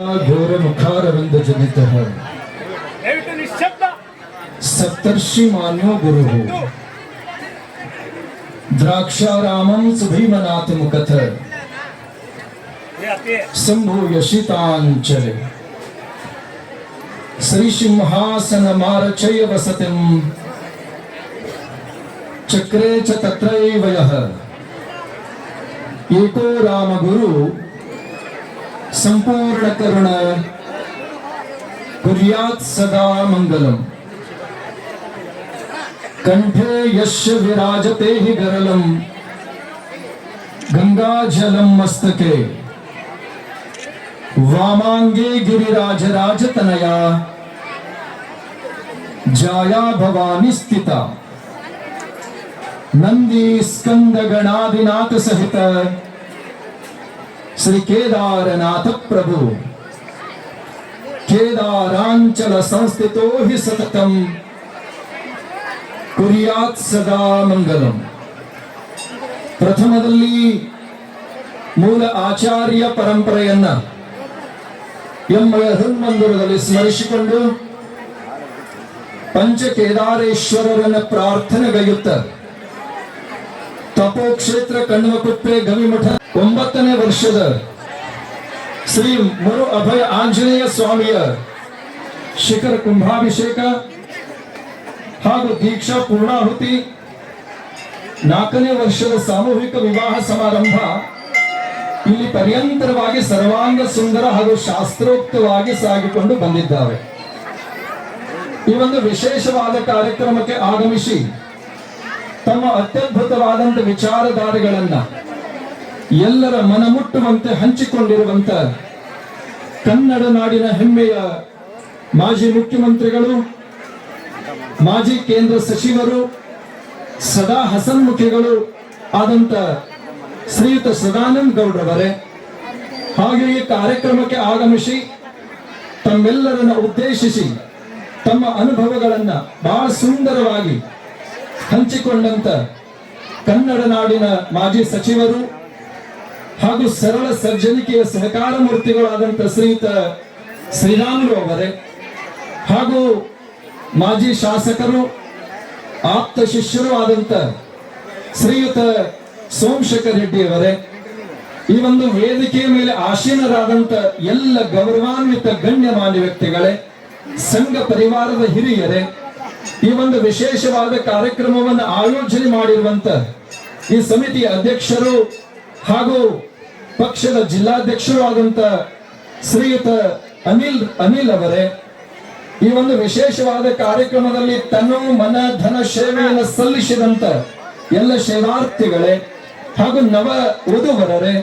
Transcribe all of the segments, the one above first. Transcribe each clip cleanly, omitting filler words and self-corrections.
घोर मुखारविंद जनित है सप्तर्षि मान्यो गुरु द्राक्षारामं सुभीमनाथ मुकथ शंभु यशितांचले श्री सिंहासन मारचय वसतिं चक्रे च तत्रैव यः एको राम गुरु संपूर्ण करुण कुर्यात् सदा मंगलम कंठे यस्य विराजते हि गरलम गंगा जलम मस्तके वामांगे गिरिराज राजतनया जाया भवानी स्थिता नंदी स्कंद गणादिनाथ सहित श्री केदारनाथ प्रभु केदारांचल संस्थितो हि सततम कुर्यात् सदा मंगलम. ಪ್ರಥಮದಲ್ಲಿ ಮೂಲ ಆಚಾರ್ಯ ಪರಂಪರೆಯನ್ನ ಹೃನ್ಮಂದಿರದಲ್ಲಿ ಸ್ಮರಿಸಿಕೊಂಡು ಪಂಚ ಕೇದಾರೇಶ್ವರರನ್ನ ಪ್ರಾರ್ಥನೆಗೈಯುತ್ತ ತಪೋಕ್ಷೇತ್ರ ಕಣ್ವಕುಪ್ಪೆ ಗವಿಮಠ 9ನೇ ವರ್ಷದ ಶ್ರೀ ಮರು ಅಭಯ ಆಂಜನೇಯ ಸ್ವಾಮಿಯ ಶಿಖರ ಕುಂಭಾಭಿಷೇಕ ಹಾಗೂ ದೀಕ್ಷಾ ಪೂರ್ಣಾಹುತಿ 4ನೇ ವರ್ಷದ ಸಾಮೂಹಿಕ ವಿವಾಹ ಸಮಾರಂಭ ಇಲ್ಲಿ ಪರ್ಯಂತರವಾಗಿ ಸರ್ವಾಂಗ ಸುಂದರ ಹಾಗೂ ಶಾಸ್ತ್ರೋಕ್ತವಾಗಿ ಸಾಗಿಕೊಂಡು ಬಂದಿದ್ದಾವೆ. ಈ ಒಂದು ವಿಶೇಷವಾದ ಕಾರ್ಯಕ್ರಮಕ್ಕೆ ಆಗಮಿಸಿ ತಮ್ಮ ಅತ್ಯದ್ಭುತವಾದಂತ ವಿಚಾರಧಾರೆಗಳನ್ನ ಎಲ್ಲರ ಮನಮುಟ್ಟುವಂತೆ ಹಂಚಿಕೊಂಡಿರುವಂತ ಕನ್ನಡ ನಾಡಿನ ಹೆಮ್ಮೆಯ ಮಾಜಿ ಮುಖ್ಯಮಂತ್ರಿಗಳು, ಮಾಜಿ ಕೇಂದ್ರ ಸಚಿವರು, ಸದಾ ಹಸನ್ಮುಖಿಗಳು ಆದಂತ ಶ್ರೀಯುತ ಸದಾನಂದ ಗೌಡ್ರವರೇ, ಹಾಗೆ ಈ ಕಾರ್ಯಕ್ರಮಕ್ಕೆ ಆಗಮಿಸಿ ತಮ್ಮೆಲ್ಲರನ್ನ ಉದ್ದೇಶಿಸಿ ತಮ್ಮ ಅನುಭವಗಳನ್ನ ಬಹಳ ಸುಂದರವಾಗಿ ಹಂಚಿಕೊಂಡಂತ ಕನ್ನಡ ನಾಡಿನ ಮಾಜಿ ಸಚಿವರು ಹಾಗೂ ಸರಳ ಸರ್ಜನಿಕೆಯ ಸಹಕಾರ ಮೂರ್ತಿಗಳಾದಂಥ ಶ್ರೀಯುತ ಶ್ರೀರಾಮುಲು ಅವರೇ, ಹಾಗೂ ಮಾಜಿ ಶಾಸಕರು ಆಪ್ತ ಶಿಷ್ಯರು ಆದಂತ ಶ್ರೀಯುತ ಸೋಮಶೇಖರ್ ರೆಡ್ಡಿ ಅವರೇ, ಈ ಒಂದು ವೇದಿಕೆಯ ಮೇಲೆ ಆಸೀನರಾದಂತ ಎಲ್ಲ ಗೌರವಾನ್ವಿತ ಗಣ್ಯಮಾನ್ಯ ವ್ಯಕ್ತಿಗಳೇ, ಸಂಘ ಪರಿವಾರದ ಹಿರಿಯರೇ, ಈ ಒಂದು ವಿಶೇಷವಾದ ಕಾರ್ಯಕ್ರಮವನ್ನು ಆಯೋಜನೆ ಮಾಡಿರುವಂತ ಈ ಸಮಿತಿಯ ಅಧ್ಯಕ್ಷರು ಹಾಗೂ ಪಕ್ಷದ ಜಿಲ್ಲಾಧ್ಯಕ್ಷರು ಆದಂತ ಶ್ರೀಯುತ ಅನಿಲ್ ಅವರೇ, ಈ ಒಂದು ವಿಶೇಷವಾದ ಕಾರ್ಯಕ್ರಮದಲ್ಲಿ ತನ್ನ ಮನ ಧನ ಸೇವೆಯನ್ನು ಸಲ್ಲಿಸಿದಂತ ಎಲ್ಲ ಸೇವಾರ್ಥಿಗಳೇ, ಹಾಗೂ ನವ ವಧುವರರೇ,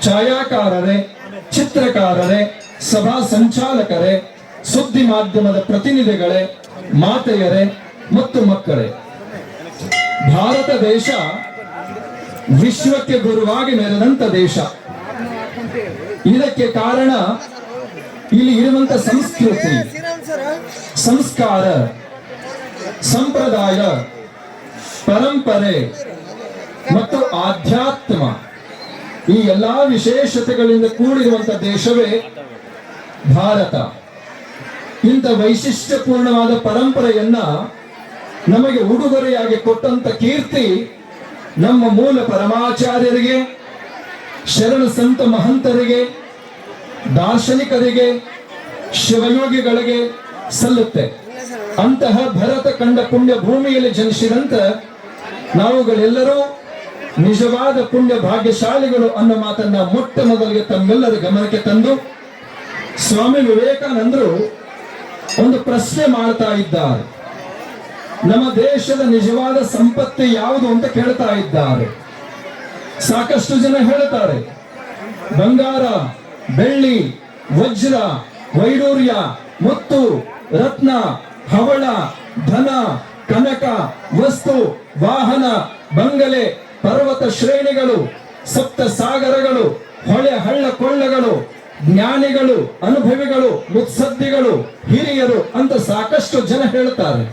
ಛಾಯಾಕಾರರೇ, ಚಿತ್ರಕಾರರೇ, ಸಭಾ ಸಂಚಾಲಕರೇ, ಸುದ್ದಿ ಮಾಧ್ಯಮದ ಪ್ರತಿನಿಧಿಗಳೇ, ಮಾತೆಯರೇ ಮತ್ತು ಮಕ್ಕಳೇ, ಭಾರತ ದೇಶ ವಿಶ್ವಕ್ಕೆ ಗುರುವಾಗಿ ಮೆರೆದಂತ ದೇಶ. ಇದಕ್ಕೆ ಕಾರಣ ಇಲ್ಲಿ ಇರುವಂತ ಸಂಸ್ಕೃತಿ, ಸಂಸ್ಕಾರ, ಸಂಪ್ರದಾಯ, ಪರಂಪರೆ ಮತ್ತು ಆಧ್ಯಾತ್ಮ, ಈ ಎಲ್ಲಾ ವಿಶೇಷತೆಗಳಿಂದ ಕೂಡಿರುವಂತ ದೇಶವೇ ಭಾರತ. ಇಂಥ ವೈಶಿಷ್ಟ್ಯಪೂರ್ಣವಾದ ಪರಂಪರೆಯನ್ನ ನಮಗೆ ಉಡುಗೊರೆಯಾಗಿ ಕೊಟ್ಟಂತ ಕೀರ್ತಿ ನಮ್ಮ ಮೂಲ ಪರಮಾಚಾರ್ಯರಿಗೆ, ಶರಣ ಸಂತ ಮಹಂತರಿಗೆ, ದಾರ್ಶನಿಕರಿಗೆ, ಶಿವಯೋಗಿಗಳಿಗೆ ಸಲ್ಲುತ್ತೆ. ಅಂತಹ ಭರತ ಕಂಡ ಪುಣ್ಯ ಭೂಮಿಯಲ್ಲಿ ಜನಿಸಿದಂತ ನಾವುಗಳೆಲ್ಲರೂ ನಿಜವಾದ ಪುಣ್ಯ ಭಾಗ್ಯಶಾಲಿಗಳು ಅನ್ನೋ ಮಾತನ್ನ ಮೊಟ್ಟ ಮೊದಲಿಗೆ ತಮ್ಮೆಲ್ಲರ ಗಮನಕ್ಕೆ ತಂದು ಸ್ವಾಮಿ ವಿವೇಕಾನಂದರು ಒಂದು ಪ್ರಶ್ನೆ ಮಾಡ್ತಾ ಇದ್ದಾರೆ. ನಮ್ಮ ದೇಶದ ನಿಜವಾದ ಸಂಪತ್ತಿ ಯಾವುದು ಅಂತ ಕೇಳ್ತಾ ಇದ್ದಾರೆ. ಸಾಕಷ್ಟು ಜನ ಹೇಳ್ತಾರೆ ಬಂಗಾರ, ಬೆಳ್ಳಿ, ವಜ್ರ, ವೈಡೂರ್ಯ, ಮುತ್ತು, ರತ್ನ, ಹವಳ, ಧನ, ಕನಕ, ವಸ್ತು, ವಾಹನ, ಬಂಗಲೆ, ಪರ್ವತ ಶ್ರೇಣಿಗಳು, ಸಪ್ತ ಸಾಗರಗಳು, ಹೊಳೆ ಹಳ್ಳ ಕೊಳ್ಳಗಳು, ಜ್ಞಾನಿಗಳು, ಅನುಭವಿಗಳು, ಮುತ್ಸದ್ದಿಗಳು, ಹಿರಿಯರು ಅಂತ ಸಾಕಷ್ಟು ಜನ ಹೇಳ್ತಾರೆ.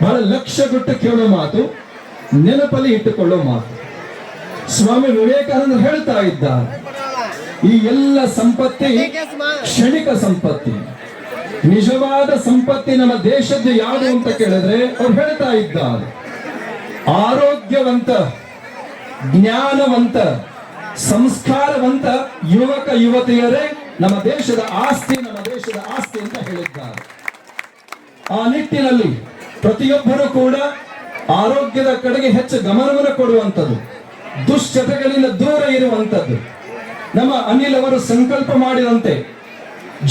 ಬಹಳ ಲಕ್ಷ್ಯ ಬಿಟ್ಟು ಕೇಳೋ ಮಾತು, ನೆನಪಲ್ಲಿ ಇಟ್ಟುಕೊಳ್ಳೋ ಮಾತು. ಸ್ವಾಮಿ ವಿವೇಕಾನಂದ ಹೇಳ್ತಾ ಇದ್ದಾರೆ, ಈ ಎಲ್ಲ ಸಂಪತ್ತಿ ಕ್ಷಣಿಕ ಸಂಪತ್ತಿ. ನಿಜವಾದ ಸಂಪತ್ತಿ ನಮ್ಮ ದೇಶದ್ದು ಯಾವುದು ಅಂತ ಕೇಳಿದ್ರೆ ಅವ್ರು ಹೇಳ್ತಾ ಇದ್ದಾರೆ, ಆರೋಗ್ಯವಂತ, ಜ್ಞಾನವಂತ, ಸಂಸ್ಕಾರವಂತ ಯುವಕ ಯುವತಿಯರೇ ನಮ್ಮ ದೇಶದ ಆಸ್ತಿ, ನಮ್ಮ ದೇಶದ ಆಸ್ತಿ ಅಂತ ಹೇಳಿದ್ದಾರೆ. ಆ ನಿಟ್ಟಿನಲ್ಲಿ ಪ್ರತಿಯೊಬ್ಬರೂ ಕೂಡ ಆರೋಗ್ಯದ ಕಡೆಗೆ ಹೆಚ್ಚು ಗಮನವನ್ನು ಕೊಡುವಂಥದ್ದು, ದುಶ್ಚಟಗಳಿಂದ ದೂರ ಇರುವಂಥದ್ದು. ನಮ್ಮ ಅನಿಲ್ ಅವರು ಸಂಕಲ್ಪ ಮಾಡಿದಂತೆ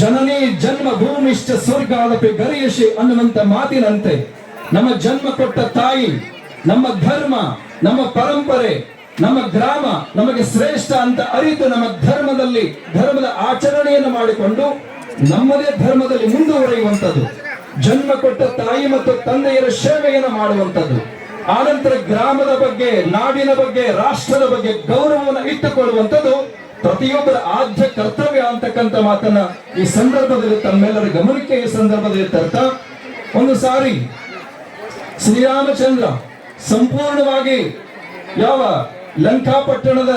ಜನನಿ ಜನ್ಮ ಭೂಮಿಷ್ಠ ಸ್ವರ್ಗಾದಪಿ ಗರಿಯಶಿ ಅನ್ನುವಂತ ಮಾತಿನಂತೆ ನಮ್ಮ ಜನ್ಮ ಕೊಟ್ಟ ತಾಯಿ, ನಮ್ಮ ಧರ್ಮ, ನಮ್ಮ ಪರಂಪರೆ, ನಮ್ಮ ಗ್ರಾಮ ನಮಗೆ ಶ್ರೇಷ್ಠ ಅಂತ ಅರಿತು ನಮ್ಮ ಧರ್ಮದ ಆಚರಣೆಯನ್ನು ಮಾಡಿಕೊಂಡು ನಮ್ಮದೇ ಧರ್ಮದಲ್ಲಿ ಮುಂದುವರಿಯುವಂಥದ್ದು, ಜನ್ಮ ಕೊಟ್ಟ ತಾಯಿ ಮತ್ತು ತಂದೆಯರ ಸೇವೆಯನ್ನು ಮಾಡುವಂಥದ್ದು, ಆನಂತರ ಗ್ರಾಮದ ಬಗ್ಗೆ, ನಾಡಿನ ಬಗ್ಗೆ, ರಾಷ್ಟ್ರದ ಬಗ್ಗೆ ಗೌರವವನ್ನು ಇಟ್ಟುಕೊಳ್ಳುವಂಥದ್ದು ಪ್ರತಿಯೊಬ್ಬರ ಆದ್ಯ ಕರ್ತವ್ಯ ಅಂತಕ್ಕಂಥ ಮಾತನ್ನ ಈ ಸಂದರ್ಭದಲ್ಲಿ ತಮ್ಮೆಲ್ಲರ ಗಮನಕ್ಕೆ ಈ ಸಂದರ್ಭದಲ್ಲಿ ತರ್ತಾ, ಒಂದು ಸಾರಿ ಶ್ರೀರಾಮಚಂದ್ರ ಸಂಪೂರ್ಣವಾಗಿ ಯಾವ ಲಂಕಾಪಟ್ಟಣದ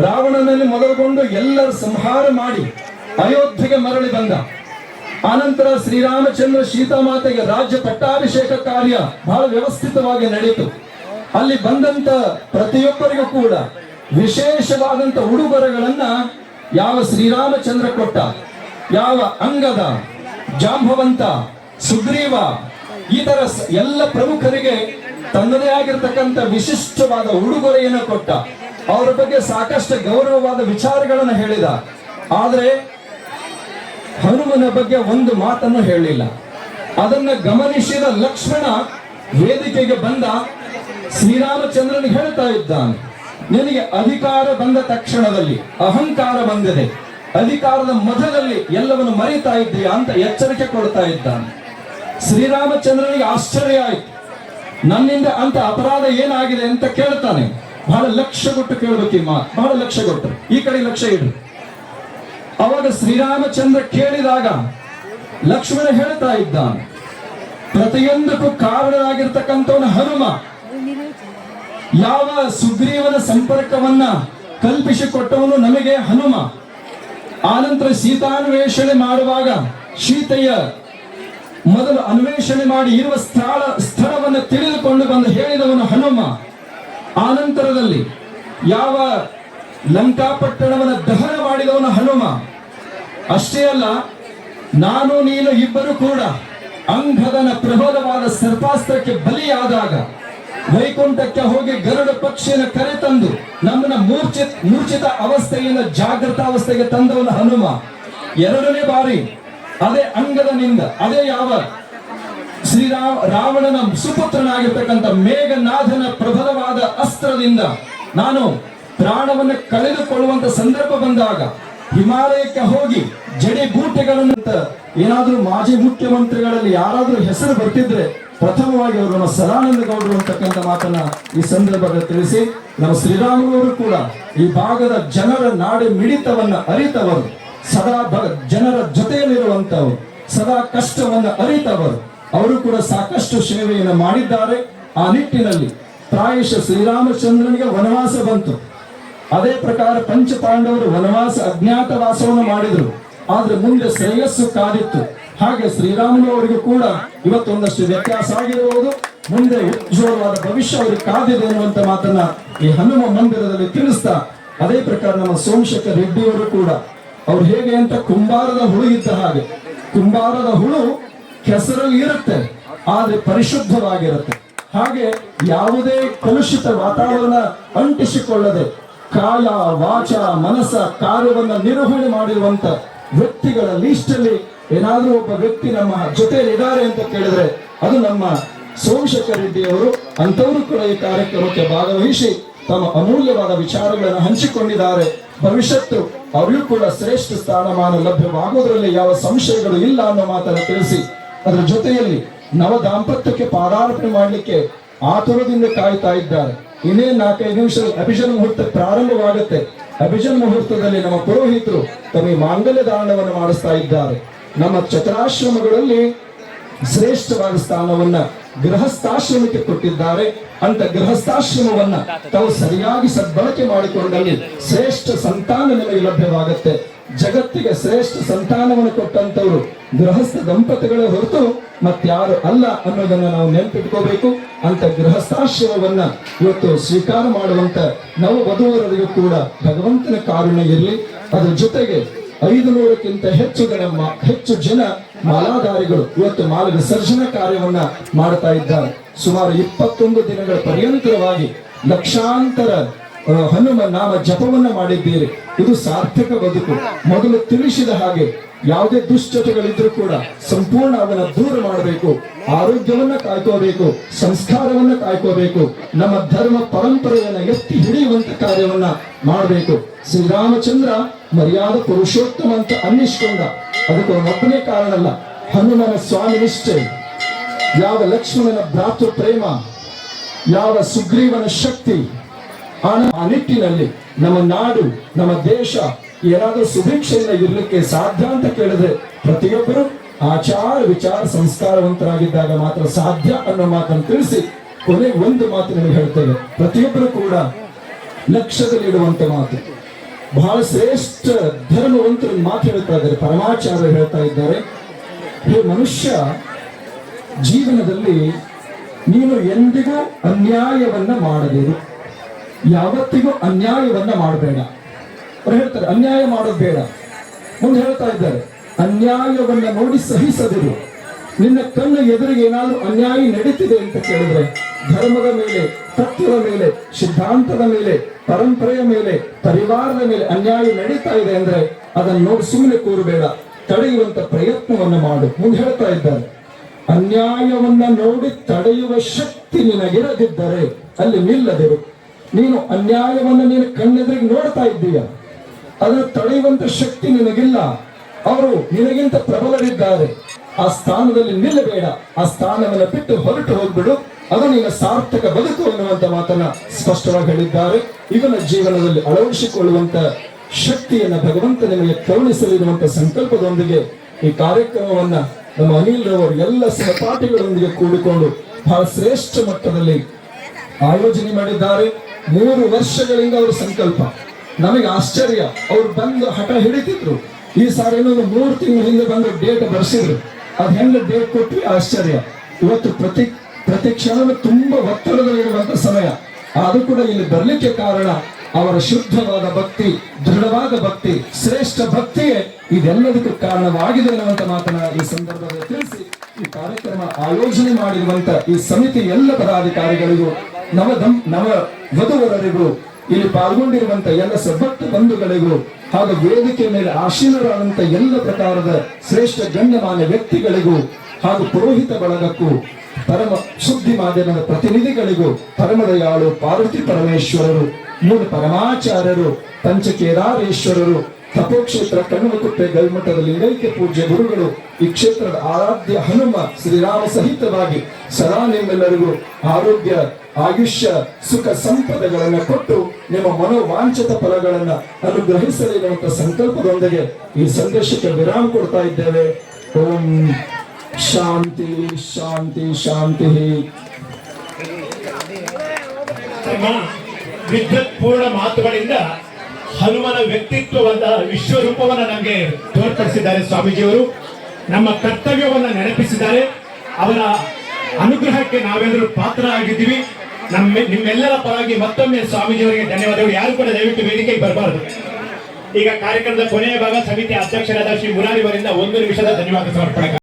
ರಾವಣನಲ್ಲಿ ಮೊದಲುಗೊಂಡು ಎಲ್ಲರ ಸಂಹಾರ ಮಾಡಿ ಅಯೋಧ್ಯೆಗೆ ಮರಳಿ ಬಂದ. ಆನಂತರ ಶ್ರೀರಾಮಚಂದ್ರ ಸೀತಾಮಾತೆಗೆ ರಾಜ್ಯ ಪಟ್ಟಾಭಿಷೇಕ ಕಾರ್ಯ ಬಹಳ ವ್ಯವಸ್ಥಿತವಾಗಿ ನಡೆಯಿತು. ಅಲ್ಲಿ ಬಂದಂತ ಪ್ರತಿಯೊಬ್ಬರಿಗೂ ಕೂಡ ವಿಶೇಷವಾದಂತ ಉಡುಗೊರೆಗಳನ್ನ ಯಾವ ಶ್ರೀರಾಮಚಂದ್ರ ಕೊಟ್ಟ, ಯಾವ ಅಂಗದ, ಜಾಂಬವಂತ, ಸುಗ್ರೀವ ಈ ತರ ಎಲ್ಲ ಪ್ರಮುಖರಿಗೆ ತನ್ನದೇ ಆಗಿರ್ತಕ್ಕಂಥ ವಿಶಿಷ್ಟವಾದ ಉಡುಗೊರೆಯನ್ನು ಕೊಟ್ಟ. ಅವರ ಬಗ್ಗೆ ಸಾಕಷ್ಟು ಗೌರವವಾದ ವಿಚಾರಗಳನ್ನು ಹೇಳಿದ. ಆದ್ರೆ ಹನುಮನ ಬಗ್ಗೆ ಒಂದು ಮಾತನ್ನು ಹೇಳಿಲ್ಲ. ಅದನ್ನ ಗಮನಿಸಿದ ಲಕ್ಷ್ಮಣ ವೇದಿಕೆಗೆ ಬಂದ ಶ್ರೀರಾಮಚಂದ್ರನಿಗೆ ಹೇಳ್ತಾ ಇದ್ದಾನೆ, ನಿನಗೆ ಅಧಿಕಾರ ಬಂದ ತಕ್ಷಣದಲ್ಲಿ ಅಹಂಕಾರ ಬಂದಿದೆ, ಅಧಿಕಾರದ ಮಧ್ಯದಲ್ಲಿ ಎಲ್ಲವನ್ನು ಮರೀತಾ ಇದ್ದೀಯಾ ಅಂತ ಎಚ್ಚರಿಕೆ ಕೊಡ್ತಾ ಇದ್ದಾನೆ. ಶ್ರೀರಾಮಚಂದ್ರನಿಗೆ ಆಶ್ಚರ್ಯ ಆಯ್ತು, ನನ್ನಿಂದ ಅಂತ ಅಪರಾಧ ಏನಾಗಿದೆ ಅಂತ ಕೇಳ್ತಾನೆ. ಬಹಳ ಲಕ್ಷ್ಯ ಕೊಟ್ಟು ಕೇಳ್ಬೇಕು ಈ ಮಾತು, ಬಹಳ ಲಕ್ಷ್ಯ ಕೊಟ್ಟು ಈ ಕಡೆ ಲಕ್ಷ್ಯ ಇಡು. ಅವಾಗ ಶ್ರೀರಾಮಚಂದ್ರ ಕೇಳಿದಾಗ ಲಕ್ಷ್ಮಣ ಹೇಳ್ತಾ ಇದ್ದಾನೆ, ಪ್ರತಿಯೊಂದಕ್ಕೂ ಕಾರಣರಾಗಿರ್ತಕ್ಕಂಥವನ ಹನುಮ, ಯಾವ ಸುಗ್ರೀವನ ಸಂಪರ್ಕವನ್ನ ಕಲ್ಪಿಸಿಕೊಟ್ಟವನು ನಮಗೆ ಹನುಮ. ಆನಂತರ ಸೀತಾನ್ವೇಷಣೆ ಮಾಡುವಾಗ ಸೀತೆಯ ಮೊದಲು ಅನ್ವೇಷಣೆ ಮಾಡಿ ಇರುವ ಸ್ಥಳವನ್ನು ತಿಳಿದುಕೊಂಡು ಬಂದು ಹೇಳಿದವನು ಹನುಮ. ಆನಂತರದಲ್ಲಿ ಯಾವ ಲಂಕಾಪಟ್ಟಣವನ್ನು ದಹನ ಮಾಡಿದವನು ಹನುಮ. ಅಷ್ಟೇ ಅಲ್ಲ, ನಾನು ನೀನು ಇಬ್ಬರು ಕೂಡ ಅಂಗದನ ಪ್ರಬಲವಾದ ಸರ್ಪಾಸ್ತ್ರಕ್ಕೆ ಬಲಿಯಾದಾಗ ವೈಕುಂಠಕ್ಕೆ ಹೋಗಿ ಗರುಡ ಪಕ್ಷಿಯನ್ನು ಕರೆತಂದು ನಮ್ಮನ್ನ ಮೂರ್ಛಿತ ಅವಸ್ಥೆಯಿಂದ ಜಾಗೃತ ಅವಸ್ಥೆಗೆ ತಂದವನ ಹನುಮ. ಎರಡನೇ ಬಾರಿ ಅದೇ ಅಂಗದನಿಂದ, ಅದೇ ಯಾವ ರಾವಣನ ಸುಪುತ್ರನಾಗಿರ್ತಕ್ಕಂಥ ಮೇಘನಾಥನ ಪ್ರಬಲವಾದ ಅಸ್ತ್ರದಿಂದ ನಾನು ಪ್ರಾಣವನ್ನು ಕಳೆದುಕೊಳ್ಳುವಂತ ಸಂದರ್ಭ ಬಂದಾಗ ಹಿಮಾಲಯಕ್ಕೆ ಹೋಗಿ ಜಡಿಬೂಟೆಗಳನ್ನು, ಏನಾದ್ರೂ ಮಾಜಿ ಮುಖ್ಯಮಂತ್ರಿಗಳಲ್ಲಿ ಯಾರಾದ್ರೂ ಹೆಸರು ಬರ್ತಿದ್ರೆ ಪ್ರಥಮವಾಗಿ ಅವರು ನಮ್ಮ ಸದಾನಂದ ಗೌಡರು ಅಂತಕ್ಕಂಥ ಮಾತನ್ನ ಈ ಸಂದರ್ಭದಲ್ಲಿ ತಿಳಿಸಿ, ನಮ್ಮ ಶ್ರೀರಾಮುಲವರು ಕೂಡ ಈ ಭಾಗದ ಜನರ ನಾಡಿ ಮಿಡಿತವನ್ನ ಅರಿತವರು, ಸದಾ ಜನರ ಜೊತೆಯಲ್ಲಿರುವಂತವರು, ಸದಾ ಕಷ್ಟವನ್ನ ಅರಿತವರು. ಅವರು ಕೂಡ ಸಾಕಷ್ಟು ಸೇವೆಯನ್ನು ಮಾಡಿದ್ದಾರೆ. ಆ ನಿಟ್ಟಿನಲ್ಲಿ ಪ್ರಾಯಶಃ ಶ್ರೀರಾಮಚಂದ್ರನಿಗೆ ವನವಾಸ ಬಂತು. ಅದೇ ಪ್ರಕಾರ ಪಂಚಪಾಂಡವರು ವನವಾಸ ಅಜ್ಞಾತವಾಸವನ್ನು ಮಾಡಿದ್ರು. ಆದ್ರೆ ಮುಂದೆ ಶ್ರೇಯಸ್ಸು ಕಾದಿತ್ತು. ಹಾಗೆ ಶ್ರೀರಾಮನವರಿಗೂ ಕೂಡ ಇವತ್ತೊಂದಷ್ಟು ವ್ಯತ್ಯಾಸ ಆಗಿರುವುದು, ಮುಂದೆ ಉಜ್ವಲವಾದ ಭವಿಷ್ಯ ಅವರಿಗೆ ಕಾದಿದೆ ಅನ್ನುವಂತ ಮಾತನ್ನ ಈ ಹನುಮ ಮಂದಿರದಲ್ಲಿ ತಿಳಿಸ್ತಾ, ಅದೇ ಪ್ರಕಾರ ನಮ್ಮ ಸೋಮಶೇಖರ್ ರೆಡ್ಡಿಯವರು ಕೂಡ ಅವ್ರು ಹೇಗೆ ಅಂತ ಕುಂಬಾರದ ಹುಳು ಇದ್ದ ಹಾಗೆ, ಕುಂಬಾರದ ಹುಳು ಕೆಸರು ಇರುತ್ತೆ ಆದ್ರೆ ಪರಿಶುದ್ಧವಾಗಿರುತ್ತೆ. ಹಾಗೆ ಯಾವುದೇ ಕಲುಷಿತ ವಾತಾವರಣ ಅಂಟಿಸಿಕೊಳ್ಳದೆ ಕಾಯ ವಾಚ ಮನಸ್ಸ ಕಾರ್ಯವನ್ನ ನಿರ್ವಹಣೆ ಮಾಡಿರುವಂತ ವ್ಯಕ್ತಿಗಳ ಲೀಸ್ಟಲ್ಲಿ ಏನಾದ್ರೂ ಒಬ್ಬ ವ್ಯಕ್ತಿ ನಮ್ಮ ಜೊತೆಯಲ್ಲಿ ಇದ್ದಾರೆ ಅಂತ ಕೇಳಿದ್ರೆ ಅದು ನಮ್ಮ ಸೋಮಶೇಖರ್ ರೆಡ್ಡಿ ಅವರು. ಅಂತವರು ಕೂಡ ಈ ಕಾರ್ಯಕ್ರಮಕ್ಕೆ ಭಾಗವಹಿಸಿ ತಮ್ಮ ಅಮೂಲ್ಯವಾದ ವಿಚಾರಗಳನ್ನು ಹಂಚಿಕೊಂಡಿದ್ದಾರೆ. ಭವಿಷ್ಯತ್ತು ಅವರಿಗೂ ಕೂಡ ಶ್ರೇಷ್ಠ ಸ್ಥಾನಮಾನ ಲಭ್ಯವಾಗುವುದರಲ್ಲಿ ಯಾವ ಸಂಶಯಗಳು ಇಲ್ಲ ಅನ್ನೋ ಮಾತನ್ನು ತಿಳಿಸಿ, ಅದರ ಜೊತೆಯಲ್ಲಿ ನವ ದಾಂಪತ್ಯಕ್ಕೆ ಪಾದಾರ್ಪಣೆ ಮಾಡಲಿಕ್ಕೆ ಆತುರದಿಂದ ಕಾಯ್ತಾ ಇದ್ದಾರೆ. ಇನ್ನೇ 4-5 ನಿಮಿಷದಲ್ಲಿ ಅಭಿಷೇಕ ಮುಹೂರ್ತ ಪ್ರಾರಂಭವಾಗುತ್ತೆ. ಅಭಿಷೇಕ ಮುಹೂರ್ತದಲ್ಲಿ ನಮ್ಮ ಪುರೋಹಿತರು ತಮ್ಮ ಮಾಂಗಲ್ಯ ದಾನವನ್ನು ಮಾಡಿಸ್ತಾ ಇದ್ದಾರೆ. ನಮ್ಮ ಚತುರಾಶ್ರಮಗಳಲ್ಲಿ ಶ್ರೇಷ್ಠವಾದ ಸ್ಥಾನವನ್ನ ಗೃಹಸ್ಥಾಶ್ರಮಕ್ಕೆ ಕೊಟ್ಟಿದ್ದಾರೆ. ಅಂತ ಗೃಹಸ್ಥಾಶ್ರಮವನ್ನ ತಾವು ಸರಿಯಾಗಿ ಸದ್ಬಳಕೆ ಮಾಡಿಕೊಂಡಲ್ಲಿ ಶ್ರೇಷ್ಠ ಸಂತಾನ ನಿಮಗೆ ಲಭ್ಯವಾಗುತ್ತೆ. ಜಗತ್ತಿಗೆ ಶ್ರೇಷ್ಠ ಸಂತಾನವನ್ನು ಕೊಟ್ಟಂತವರು ಗೃಹಸ್ಥ ದಂಪತಿಗಳೇ ಹೊರತು ಮತ್ತಾರು ಅಲ್ಲ ಅನ್ನೋದನ್ನ ನಾವು ನೆನಪಿಟ್ಕೋಬೇಕು. ಅಂತ ಗೃಹಸ್ಥಾಶ್ರಮವನ್ನ ಇವತ್ತು ಸ್ವೀಕಾರ ಮಾಡುವಂತ ನವ ವಧುವರರಿಗೂ ಕೂಡ ಭಗವಂತನ ಕಾರುಣ್ಯ ಇರಲಿ. ಅದರ ಜೊತೆಗೆ 500ಕ್ಕಿಂತ ಹೆಚ್ಚು ಜನ ಮಾಲಾಧಾರಿಗಳು ಇವತ್ತು ಮಾಲ ವಿಸರ್ಜನಾ ಕಾರ್ಯವನ್ನ ಮಾಡ್ತಾ ಇದ್ದಾರೆ. ಸುಮಾರು 21 ದಿನಗಳ ಪರ್ಯಂತರವಾಗಿ ಲಕ್ಷಾಂತರ ಹನುಮ ನಾಮ ಜಪವನ್ನ ಮಾಡಿದ್ದೀರಿ. ಇದು ಸಾರ್ಥಕ ಬದುಕು. ಮೊದಲು ತಿಳಿಸಿದ ಹಾಗೆ ಯಾವುದೇ ದುಶ್ಚಟಗಳಿದ್ರೂ ಕೂಡ ಸಂಪೂರ್ಣ ಅದನ್ನ ದೂರ ಮಾಡಬೇಕು. ಆರೋಗ್ಯವನ್ನ ಕಾಯ್ಕೋಬೇಕು, ಸಂಸ್ಕಾರವನ್ನ ಕಾಯ್ಕೋಬೇಕು, ನಮ್ಮ ಧರ್ಮ ಪರಂಪರೆಯನ್ನ ಎತ್ತಿ ಹಿಡಿಯುವಂತ ಕಾರ್ಯವನ್ನ ಮಾಡಬೇಕು. ಶ್ರೀರಾಮಚಂದ್ರ ಮರ್ಯಾದ ಪುರುಷೋತ್ತಮ ಅಂತ ಅನ್ನಿಸ್ಕೊಂಡ. ಅದಕ್ಕೆ ಒಬ್ಬನೇ ಕಾರಣ ಅಲ್ಲ, ಹನುಮನ ಸ್ವಾಮಿ ನಿಷ್ಠೆ, ಯಾವ ಲಕ್ಷ್ಮಣನ ಭ್ರಾತೃ ಪ್ರೇಮ, ಯಾವ ಸುಗ್ರೀವನ ಶಕ್ತಿ. ಆ ನಿಟ್ಟಿನಲ್ಲಿ ನಮ್ಮ ನಾಡು, ನಮ್ಮ ದೇಶ ಏನಾದರೂ ಸುಭಿಕ್ಷೆಯಿಂದ ಇರ್ಲಿಕ್ಕೆ ಸಾಧ್ಯ ಅಂತ ಕೇಳಿದ್ರೆ ಪ್ರತಿಯೊಬ್ಬರು ಆಚಾರ ವಿಚಾರ ಸಂಸ್ಕಾರವಂತರಾಗಿದ್ದಾಗ ಮಾತ್ರ ಸಾಧ್ಯ ಅನ್ನೋ ಮಾತನ್ನು ತಿಳಿಸಿ ಕೊನೆ ಒಂದು ಮಾತು ನಿಮಗೆ ಹೇಳ್ತೇವೆ. ಪ್ರತಿಯೊಬ್ಬರು ಕೂಡ ಲಕ್ಷ್ಯದಲ್ಲಿಡುವಂತ ಮಾತು. ಬಹಳ ಶ್ರೇಷ್ಠ ಧರ್ಮವಂತರು ಮಾತು ಹೇಳ್ತಾ ಇದ್ದಾರೆ. ಪರಮಾಚಾರ್ಯರು ಹೇಳ್ತಾ ಇದ್ದಾರೆ, ಹೇ ಮನುಷ್ಯ, ಜೀವನದಲ್ಲಿ ನೀನು ಎಂದಿಗೂ ಅನ್ಯಾಯವನ್ನ ಮಾಡದಿರು, ಯಾವತ್ತಿಗೂ ಅನ್ಯಾಯವನ್ನ ಮಾಡಬೇಡ. ಅವ್ರು ಹೇಳ್ತಾರೆ ಅನ್ಯಾಯ ಮಾಡೋದು ಬೇಡ. ಮುಂದೆ ಹೇಳ್ತಾ ಇದ್ದಾರೆ, ಅನ್ಯಾಯವನ್ನ ನೋಡಿ ಸಹಿಸದಿರು. ನಿನ್ನ ಕಣ್ಣ ಎದುರಿಗೆ ಏನಾದ್ರೂ ಅನ್ಯಾಯ ನಡೀತಿದೆ ಅಂತ ಕೇಳಿದ್ರೆ, ಧರ್ಮದ ಮೇಲೆ, ತತ್ವದ ಮೇಲೆ, ಸಿದ್ಧಾಂತದ ಮೇಲೆ, ಪರಂಪರೆಯ ಮೇಲೆ, ಪರಿವಾರದ ಮೇಲೆ ಅನ್ಯಾಯ ನಡೀತಾ ಇದೆ ಅಂದ್ರೆ ಅದನ್ನು ನೋಡಿ ಸುಮ್ಮನೆ ಕೂರಬೇಡ, ತಡೆಯುವಂತ ಪ್ರಯತ್ನವನ್ನ ಮಾಡು. ಮುಂದೆ ಹೇಳ್ತಾ ಇದ್ದಾರೆ, ಅನ್ಯಾಯವನ್ನ ನೋಡಿ ತಡೆಯುವ ಶಕ್ತಿ ನಿನಗಿರದಿದ್ದರೆ ಅಲ್ಲಿ ನಿಲ್ಲದಿರು. ನೀನು ಅನ್ಯಾಯವನ್ನ ನೀನು ಕಣ್ಣೆದುರಿಗೆ ನೋಡ್ತಾ ಇದ್ದೀಯ, ಅದನ್ನು ತಡೆಯುವಂತ ಶಕ್ತಿ ನಿನಗಿಲ್ಲ, ಅವರು ನಿನಗಿಂತ ಪ್ರಬಲರಿದ್ದಾರೆ. ಆ ಸ್ಥಾನದಲ್ಲಿ ನಿಲ್ಲಬೇಡ, ಆ ಸ್ಥಾನವನ್ನು ಬಿಟ್ಟು ಹೊರಟು ಹೋಗ್ಬಿಡು, ಅದು ನಿನ್ನ ಸಾರ್ಥಕ ಬದುಕು ಅನ್ನುವಂತ ಮಾತನ್ನ ಸ್ಪಷ್ಟವಾಗಿ ಹೇಳಿದ್ದಾರೆ. ಇವನ ಜೀವನದಲ್ಲಿ ಅಳವಡಿಸಿಕೊಳ್ಳುವಂತ ಶಕ್ತಿಯನ್ನ ಭಗವಂತ ನಿಮಗೆ ಕರುಣಿಸಲಿರುವಂತ ಸಂಕಲ್ಪದೊಂದಿಗೆ ಈ ಕಾರ್ಯಕ್ರಮವನ್ನ ನಮ್ಮ ಅನಿಲ್ ರವರು ಎಲ್ಲ ಸಹಪಾಠಿಗಳೊಂದಿಗೆ ಕೂಡಿಕೊಂಡು ಬಹಳ ಶ್ರೇಷ್ಠ ಮಟ್ಟದಲ್ಲಿ ಆಯೋಜನೆ ಮಾಡಿದ್ದಾರೆ. 3 ವರ್ಷಗಳಿಂದ ಅವರ ಸಂಕಲ್ಪ. ನಮಗೆ ಆಶ್ಚರ್ಯ, ಅವ್ರು ಬಂದು ಹಠ ಹಿಡಿತಿದ್ರು. ಈ ಸಾರಿ 3 ತಿಂಗಳ ಹಿಂದೆ ಬಂದು ಡೇಟ್ ಬರ್ಸಿದ್ರು. ಅದ್ ಹೆಂಗ ಡೇಟ್ ಕೊಟ್ವಿ ಆಶ್ಚರ್ಯ. ಇವತ್ತು ಪ್ರತಿ ಕ್ಷಣವೂ ತುಂಬಾ ಒತ್ತಡದಲ್ಲಿರುವಂತ ಸಮಯ. ಅದು ಕೂಡ ಇಲ್ಲಿ ಬರ್ಲಿಕ್ಕೆ ಕಾರಣ ಅವರ ಶುದ್ಧವಾದ ಭಕ್ತಿ, ದೃಢವಾದ ಭಕ್ತಿ, ಶ್ರೇಷ್ಠ ಭಕ್ತಿಯೇ ಇದೆಲ್ಲದಕ್ಕೂ ಕಾರಣವಾಗಿದೆ ಅನ್ನುವಂತ ಮಾತನ್ನ ಈ ಸಂದರ್ಭದಲ್ಲಿ ತಿಳಿಸಿ, ಈ ಕಾರ್ಯಕ್ರಮ ಆಯೋಜನೆ ಮಾಡಿರುವಂತ ಈ ಸಮಿತಿ ಎಲ್ಲ ಪದಾಧಿಕಾರಿಗಳಿಗೂ, ನವ ವಧುವರರಿಗೂ, ಇಲ್ಲಿ ಪಾಲ್ಗೊಂಡಿರುವಂತ ಎಲ್ಲ ಸಭಕ್ತ ಬಂಧುಗಳಿಗೂ, ಹಾಗೂ ವೇದಿಕೆ ಮೇಲೆ ಆಶೀನರಾದಂತ ಎಲ್ಲ ಪ್ರಕಾರದ ಶ್ರೇಷ್ಠ ಗಣ್ಯಮಾನ್ಯ ವ್ಯಕ್ತಿಗಳಿಗೂ, ಹಾಗೂ ಪುರೋಹಿತ ಬಳಗಕ್ಕೂ, ಪರಮ ಸುದ್ದಿ ಮಾಧ್ಯಮದ ಪ್ರತಿನಿಧಿಗಳಿಗೂ, ಪರಮದಯಾಳು ಪಾರ್ವತಿ ಪರಮೇಶ್ವರರು, ಮೂಲ ಪರಮಾಚಾರ್ಯರು, ಪಂಚಕೇದಾರೇಶ್ವರರು, ತಪೋಕ್ಷೇತ್ರ ಕಣ್ಣುಕುಪ್ಪೆ ಗಲ್ಮಠದ ಲಿಂಗೈಕ್ಯ ಪೂಜ್ಯ ಗುರುಗಳು, ಈ ಕ್ಷೇತ್ರದ ಆರಾಧ್ಯ ಹನುಮ ಶ್ರೀರಾಮ ಸಹಿತವಾಗಿ ಸದಾ ನಿಮ್ಮೆಲ್ಲರಿಗೂ ಆರೋಗ್ಯ, ಆಯುಷ್ಯ, ಸುಖ ಸಂಪದಗಳನ್ನ ಕೊಟ್ಟು ನಿಮ್ಮ ಮನೋವಾಂಛಿತ ಫಲಗಳನ್ನ ಅನುಗ್ರಹಿಸಲಿರುವಂತ ಸಂಕಲ್ಪದೊಂದಿಗೆ ಈ ಸಂದೇಶಕ್ಕೆ ವಿರಾಮ ಕೊಡ್ತಾ ಇದ್ದೇವೆ. ಓಂ ಶಾಂತಿ ಶಾಂತಿ ಶಾಂತಿ. ವಿದ್ಯುತ್ ಪೂರ್ಣ ಮಾತುಗಳಿಂದ ಹನುಮನ ವ್ಯಕ್ತಿತ್ವವಾದ ವಿಶ್ವರೂಪವನ್ನ ನಮಗೆ ತೋರ್ಪಡಿಸಿದ್ದಾರೆ ಸ್ವಾಮೀಜಿಯವರು. ನಮ್ಮ ಕರ್ತವ್ಯವನ್ನ ನೆನಪಿಸಿದ್ದಾರೆ. ಅವರ ಅನುಗ್ರಹಕ್ಕೆ ನಾವೆಲ್ಲರೂ ಪಾತ್ರ ಆಗಿದ್ದೀವಿ. ನಿಮ್ಮೆಲ್ಲರ ಪರವಾಗಿ ಮತ್ತೊಮ್ಮೆ ಸ್ವಾಮೀಜಿಯವರಿಗೆ ಧನ್ಯವಾದಗಳು. ಯಾರು ಕೂಡ ದಯವಿಟ್ಟು ವೇದಿಕೆಗೆ ಬರಬಾರದು. ಈಗ ಕಾರ್ಯಕ್ರಮದ ಕೊನೆಯ ಭಾಗ ಸಮಿತಿ ಅಧ್ಯಕ್ಷರಾದ ಶ್ರೀ ಮುರಾರಿ ಅವರಿಂದ 1 ನಿಮಿಷದ ಧನ್ಯವಾದ ಸಮರ್ಪಣೆ.